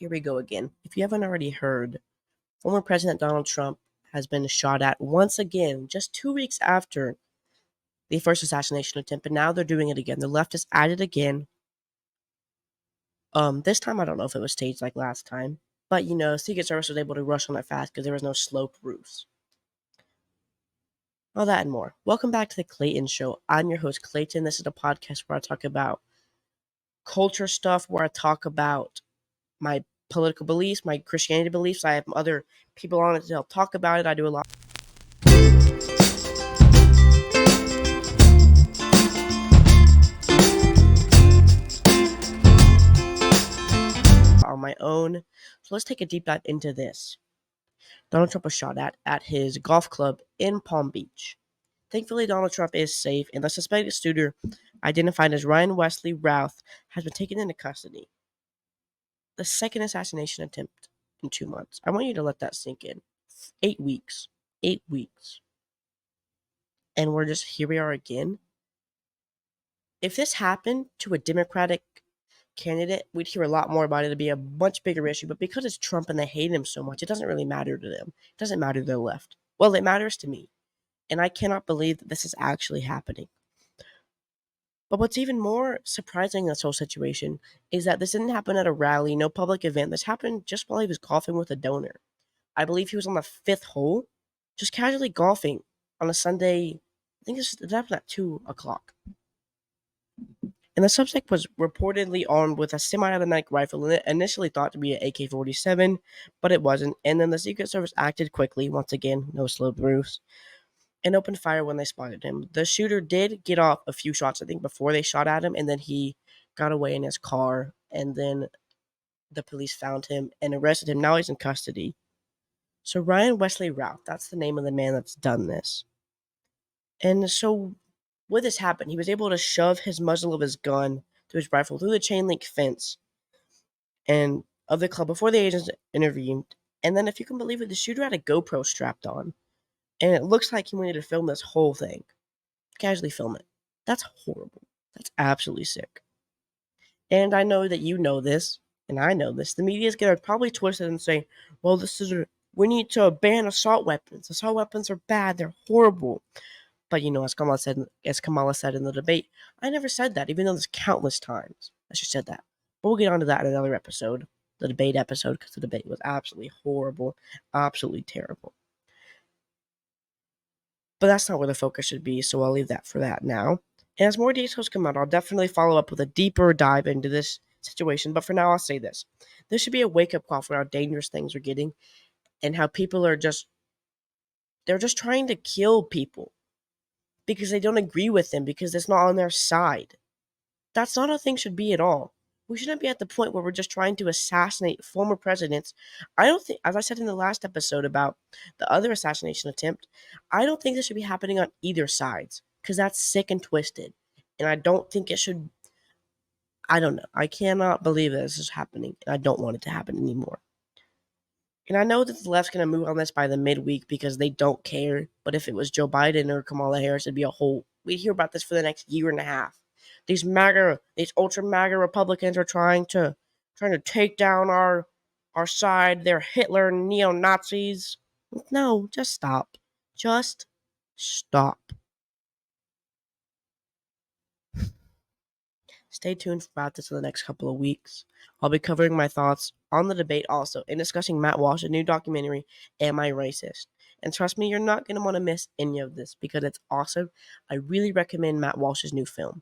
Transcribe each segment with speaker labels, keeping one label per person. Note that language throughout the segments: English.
Speaker 1: here we go again. If you haven't already heard, former President Donald Trump has been shot at once again, just 2 weeks after the first assassination attempt, and now they're doing it again. The left is at it again. This time I don't know if it was staged like last time, but Secret Service was able to rush on it fast because there was no sloped roofs. All that and more. Welcome back to the Cleighton Show. I'm your host, Clayton. This is a podcast where I talk about culture stuff, where I talk about my political beliefs, my Christianity beliefs. I have other people on it to help talk about it. I do a lot. On my own. So let's take a deep dive into this. Donald Trump was shot at his golf club in Palm Beach. Thankfully, Donald Trump is safe, and the suspected shooter, identified as Ryan Wesley Routh, has been taken into custody. The second assassination attempt in 2 months. I want you to let that sink in. 8 weeks. 8 weeks. And here we are again. If this happened to a Democratic candidate, we'd hear a lot more about it. It'd be a much bigger issue. But because it's Trump and they hate him so much, it doesn't really matter to them. It doesn't matter to the left. Well, it matters to me. And I cannot believe that this is actually happening. But what's even more surprising in this whole situation is that this didn't happen at a rally, no public event. This happened just while he was golfing with a donor. I believe he was on the 5th hole, just casually golfing on a Sunday. I think it happened at 2 o'clock. And the suspect was reportedly armed with a semi-automatic rifle, initially thought to be an AK-47, but it wasn't. And then the Secret Service acted quickly, once again, no sloped roofs, and opened fire when they spotted him. The shooter did get off a few shots, I think, before they shot at him, and then he got away in his car, and then the police found him and arrested him. Now he's in custody. So Ryan Wesley Routh, that's the name of the man that's done this. And so when this happened, he was able to shove his muzzle of his gun through his rifle through the chain link fence and of the club before the agents intervened. And then, if you can believe it, the shooter had a GoPro strapped on. And it looks like he wanted to film this whole thing. Casually film it. That's horrible. That's absolutely sick. And I know that you know this, and I know this. The media is going to probably twist it and say, well, we need to ban assault weapons. Assault weapons are bad. They're horrible. But, as Kamala said in the debate, I never said that, even though there's countless times I just said that. But we'll get onto that in another episode, the debate episode, because the debate was absolutely horrible, absolutely terrible. But that's not where the focus should be, so I'll leave that for that now. And as more details come out, I'll definitely follow up with a deeper dive into this situation. But for now, I'll say this. This should be a wake-up call for how dangerous things are getting and how people are they're just trying to kill people because they don't agree with them, because it's not on their side. That's not how things should be at all. We shouldn't be at the point where we're just trying to assassinate former presidents. I don't think, as I said in the last episode about the other assassination attempt, I don't think this should be happening on either sides, because that's sick and twisted. And I don't think it should. I don't know. I cannot believe that this is happening, and I don't want it to happen anymore. And I know that the left's going to move on this by the midweek because they don't care. But if it was Joe Biden or Kamala Harris, it'd be we'd hear about this for the next year and a half. These ultra MAGA Republicans are trying to take down our side. They're Hitler and neo-Nazis. No, just stop. Just stop. Stay tuned about this in the next couple of weeks. I'll be covering my thoughts on the debate also and discussing Matt Walsh, a new documentary, Am I Racist? And trust me, you're not going to want to miss any of this because it's awesome. I really recommend Matt Walsh's new film.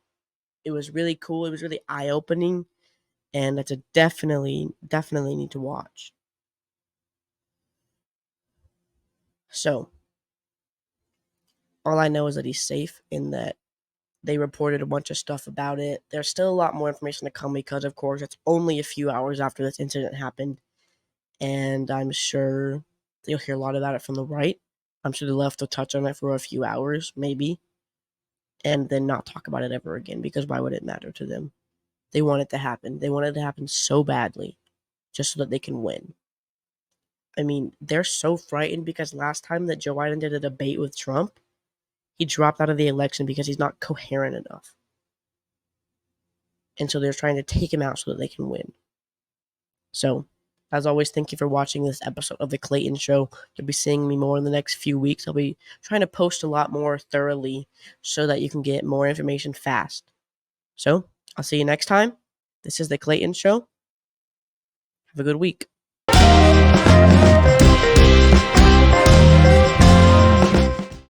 Speaker 1: It was really cool. It was really eye-opening. And it's a definitely need to watch. So, all I know is that he's safe and that they reported a bunch of stuff about it. There's still a lot more information to come because, of course, it's only a few hours after this incident happened. And I'm sure you'll hear a lot about it from the right. I'm sure the left will touch on it for a few hours, maybe, and then not talk about it ever again, because why would it matter to them? They want it to happen. They want it to happen so badly just so that they can win. I mean, they're so frightened because last time that Joe Biden did a debate with Trump, he dropped out of the election because he's not coherent enough. And so they're trying to take him out so that they can win. So, As always, thank you for watching this episode of The Cleighton Show. You'll be seeing me more in the next few weeks. I'll be trying to post a lot more thoroughly so that you can get more information fast. So, I'll see you next time. This is The Cleighton Show. Have a good week.